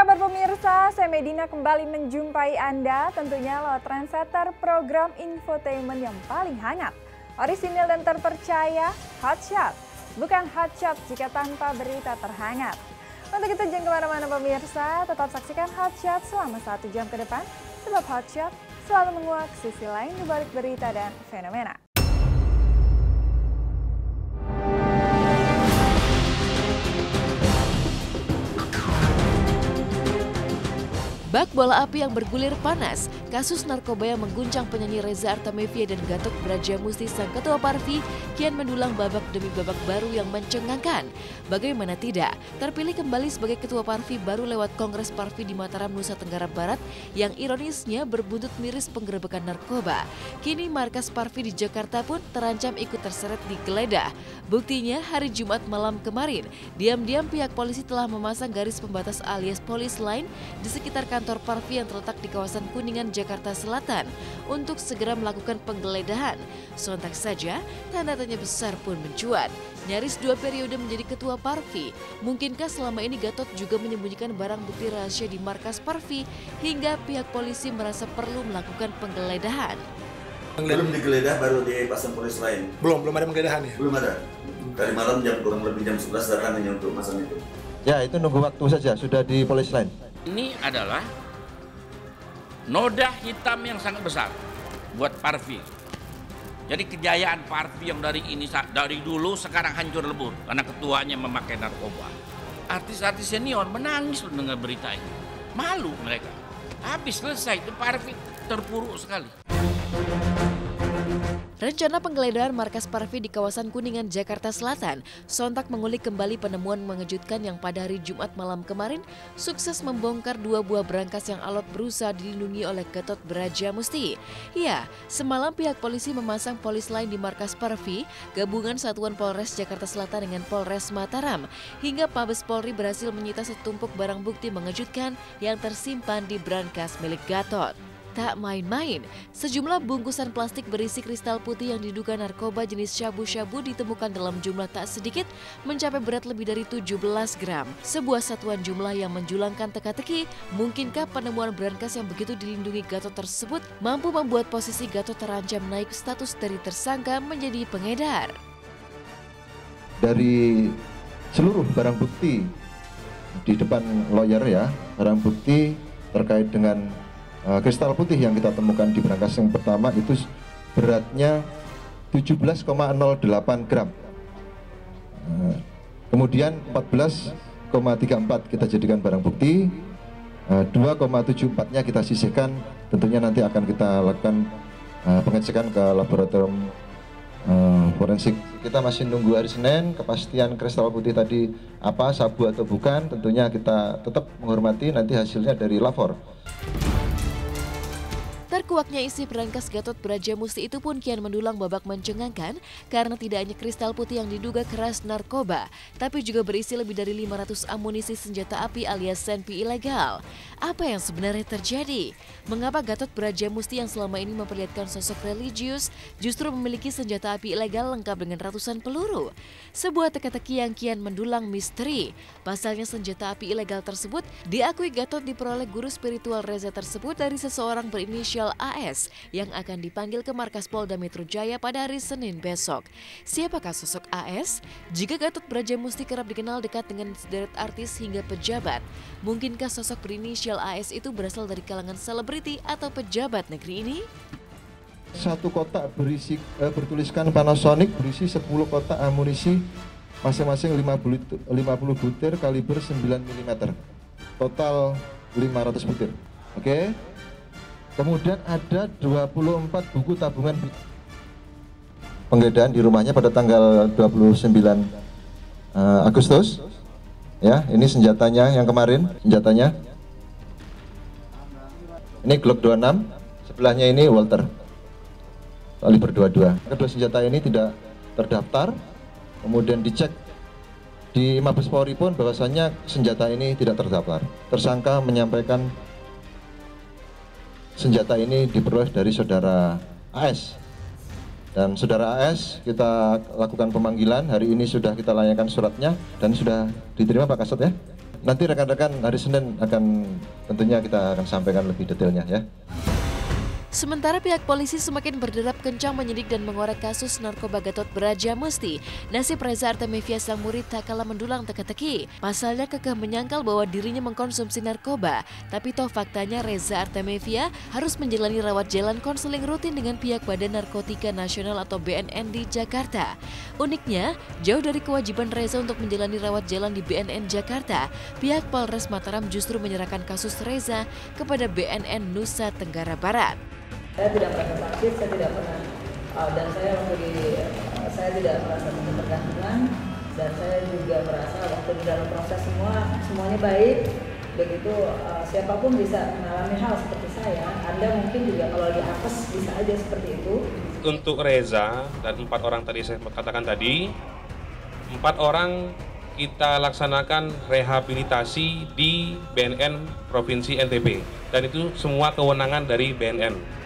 kabar pemirsa? Saya Medina kembali menjumpai Anda tentunya lewat trendsetter program infotainment yang paling hangat. Orisinil dan terpercaya, Hotshot. Bukan Hotshot jika tanpa berita terhangat. Untuk itu jangan kemana-mana pemirsa, tetap saksikan Hotshot selama 1 jam ke depan. Sebab Hotshot selalu menguak sisi lain di balik berita dan fenomena. Bak bola api yang bergulir panas, kasus narkoba yang mengguncang penyanyi Reza Artamevia dan Gatot Brajamusti sang ketua Parvi kian mendulang babak demi babak baru yang mencengangkan. Bagaimana tidak, terpilih kembali sebagai ketua Parvi baru lewat Kongres Parvi di Mataram, Nusa Tenggara Barat yang ironisnya berbuntut miris penggerebekan narkoba. Kini markas Parvi di Jakarta pun terancam ikut terseret digeledah. Buktinya hari Jumat malam kemarin, diam-diam pihak polisi telah memasang garis pembatas alias polis line di sekitar kantor Parvi yang terletak di kawasan Kuningan, Jakarta Selatan untuk segera melakukan penggeledahan. Sontak saja, tanda tanya besar pun mencuat. Nyaris 2 periode menjadi ketua Parvi. Mungkinkah selama ini Gatot juga menyembunyikan barang bukti rahasia di markas Parvi hingga pihak polisi merasa perlu melakukan penggeledahan? Belum digeledah, baru dipasang polis lain. Belum ada penggeledahan ya? Belum ada. Dari malam kurang lebih jam 11 datang hanya untuk masang itu. Ya, itu nunggu waktu saja, sudah di polis lain. Ini adalah noda hitam yang sangat besar buat Parvi. Jadi kejayaan Parvi yang dari dulu sekarang hancur lebur karena ketuanya memakai narkoba. Artis-artis senior menangis mendengar berita ini. Malu mereka. Habis selesai itu Parvi terpuruk sekali. Rencana penggeledahan markas Parvi di kawasan Kuningan, Jakarta Selatan sontak mengulik kembali penemuan mengejutkan yang pada hari Jumat malam kemarin sukses membongkar 2 buah berangkas yang alot berusaha dilindungi oleh Gatot Brajamusti. Ya, semalam pihak polisi memasang polis lain di markas Parvi, gabungan Satuan Polres Jakarta Selatan dengan Polres Mataram, hingga Mabes Polri berhasil menyita setumpuk barang bukti mengejutkan yang tersimpan di berangkas milik Gatot. Tak main-main, sejumlah bungkusan plastik berisi kristal putih yang diduga narkoba jenis syabu-syabu ditemukan dalam jumlah tak sedikit mencapai berat lebih dari 17 gram. Sebuah satuan jumlah yang menjulangkan teka-teki, mungkinkah penemuan berangkas yang begitu dilindungi Gatot tersebut mampu membuat posisi Gatot terancam naik status dari tersangka menjadi pengedar? Dari seluruh barang bukti di depan lawyer ya, barang bukti terkait dengan kristal putih yang kita temukan di berangkas yang pertama itu beratnya 17,08 gram. Kemudian 14,34 kita jadikan barang bukti, 2,74-nya kita sisihkan. Tentunya nanti akan kita lakukan pengecekan ke laboratorium forensik. Kita masih nunggu hari Senin kepastian kristal putih tadi apa, sabu atau bukan. Tentunya kita tetap menghormati nanti hasilnya dari lapor. Terkuaknya isi berangkas Gatot Brajamusti itu pun kian mendulang babak mencengangkan karena tidak hanya kristal putih yang diduga keras narkoba, tapi juga berisi lebih dari 500 amunisi senjata api alias senpi ilegal. Apa yang sebenarnya terjadi? Mengapa Gatot Brajamusti yang selama ini memperlihatkan sosok religius justru memiliki senjata api ilegal lengkap dengan ratusan peluru? Sebuah teka-teki yang kian mendulang misteri. Pasalnya senjata api ilegal tersebut diakui Gatot diperoleh guru spiritual Reza tersebut dari seseorang berinisial AS yang akan dipanggil ke markas Polda Metro Jaya pada hari Senin besok. Siapakah sosok AS? Jika Gatot Brajamusti kerap dikenal dekat dengan sederet artis hingga pejabat, mungkinkah sosok berinisial AS itu berasal dari kalangan selebriti atau pejabat negeri ini? Satu kotak bertuliskan Panasonic berisi 10 kotak amunisi masing-masing 50 butir kaliber 9 mm. Total 500 butir. Oke. Kemudian ada 24 buku tabungan penggeledahan di rumahnya pada tanggal 29 Agustus. Ya, ini senjatanya yang kemarin, senjatanya. Ini Glock 26, sebelahnya ini Walter kaliber 22. Kedua senjata ini tidak terdaftar. Kemudian dicek di Mabes Polri pun bahwasannya senjata ini tidak terdaftar. Tersangka menyampaikan senjata ini diperoleh dari saudara AS. Dan saudara AS kita lakukan pemanggilan, hari ini sudah kita layangkan suratnya dan sudah diterima Pak Kasat ya. nanti rekan-rekan hari Senin tentunya kita akan sampaikan lebih detailnya ya. Sementara pihak polisi semakin berderap kencang menyidik dan mengorek kasus narkoba Gatot Brajamusti, nasib Reza Artamevia sang murid tak kalah mendulang teka-teki. Pasalnya kekeh menyangkal bahwa dirinya mengkonsumsi narkoba, tapi toh faktanya Reza Artamevia harus menjalani rawat jalan konseling rutin dengan pihak Badan Narkotika Nasional atau BNN di Jakarta. Uniknya, jauh dari kewajiban Reza untuk menjalani rawat jalan di BNN Jakarta, pihak Polres Mataram justru menyerahkan kasus Reza kepada BNN Nusa Tenggara Barat. Saya tidak merasa sakit, saya tidak pernah, dan saya tidak merasa ketergantungan, dan saya juga merasa waktu di dalam proses semuanya baik. Begitu siapapun bisa mengalami hal seperti saya. Anda mungkin juga kalau lagi apes bisa aja seperti itu. Untuk Reza dan 4 orang tadi saya katakan tadi, 4 orang kita laksanakan rehabilitasi di BNN Provinsi NTB, dan itu semua kewenangan dari BNN.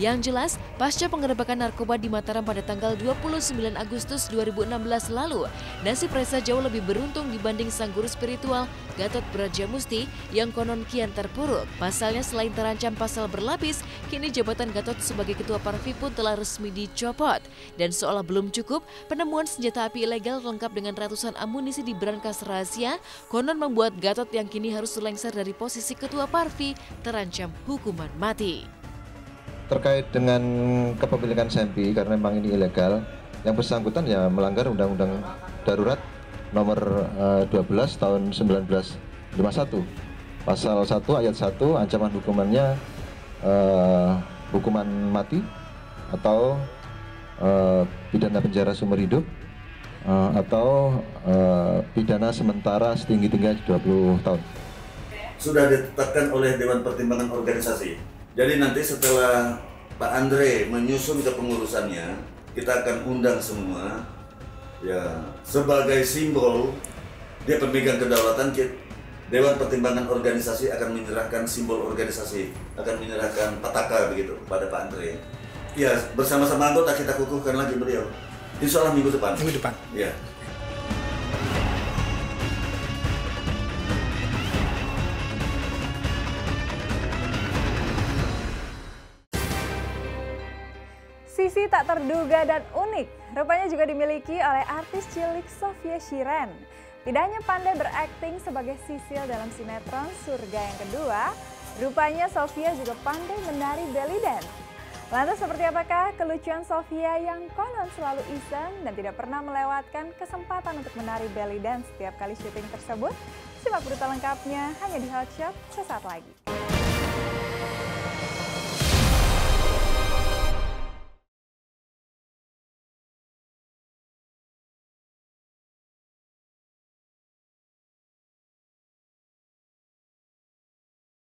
Yang jelas, pasca penggerebekan narkoba di Mataram pada tanggal 29 Agustus 2016 lalu, nasib Reza jauh lebih beruntung dibanding sang guru spiritual Gatot Brajamusti yang konon kian terpuruk. Pasalnya selain terancam pasal berlapis, kini jabatan Gatot sebagai ketua Parvi pun telah resmi dicopot. Dan seolah belum cukup, penemuan senjata api ilegal lengkap dengan ratusan amunisi di brankas rahasia, konon membuat Gatot yang kini harus lengser dari posisi ketua Parvi terancam hukuman mati. Terkait dengan kepemilikan SMPI karena memang ini ilegal, yang bersangkutan ya melanggar Undang-Undang Darurat nomor 12 tahun 1951. Pasal 1 ayat 1 ancaman hukumannya hukuman mati atau pidana penjara seumur hidup atau pidana sementara setinggi-tingginya 20 tahun. Sudah ditetapkan oleh Dewan Pertimbangan Organisasi. Jadi nanti setelah Pak Andre menyusun kepengurusannya, kita akan undang semua ya sebagai simbol dia pemegang kedaulatan. Dewan Pertimbangan Organisasi akan menyerahkan simbol organisasi, akan menyerahkan pataka begitu kepada Pak Andre. Ya, bersama-sama anggota kita kukuhkan lagi beliau. Insya Allah minggu depan. Minggu depan. Ya. Sisi tak terduga dan unik, rupanya juga dimiliki oleh artis cilik Sofia Shiren. Tidak hanya pandai berakting sebagai Sisil dalam sinetron Surga yang Kedua, rupanya Sofia juga pandai menari belly dance. Lantas seperti apakah kelucuan Sofia yang konon selalu iseng dan tidak pernah melewatkan kesempatan untuk menari belly dance setiap kali syuting tersebut? Simak berita lengkapnya hanya di Hot Shot sesaat lagi.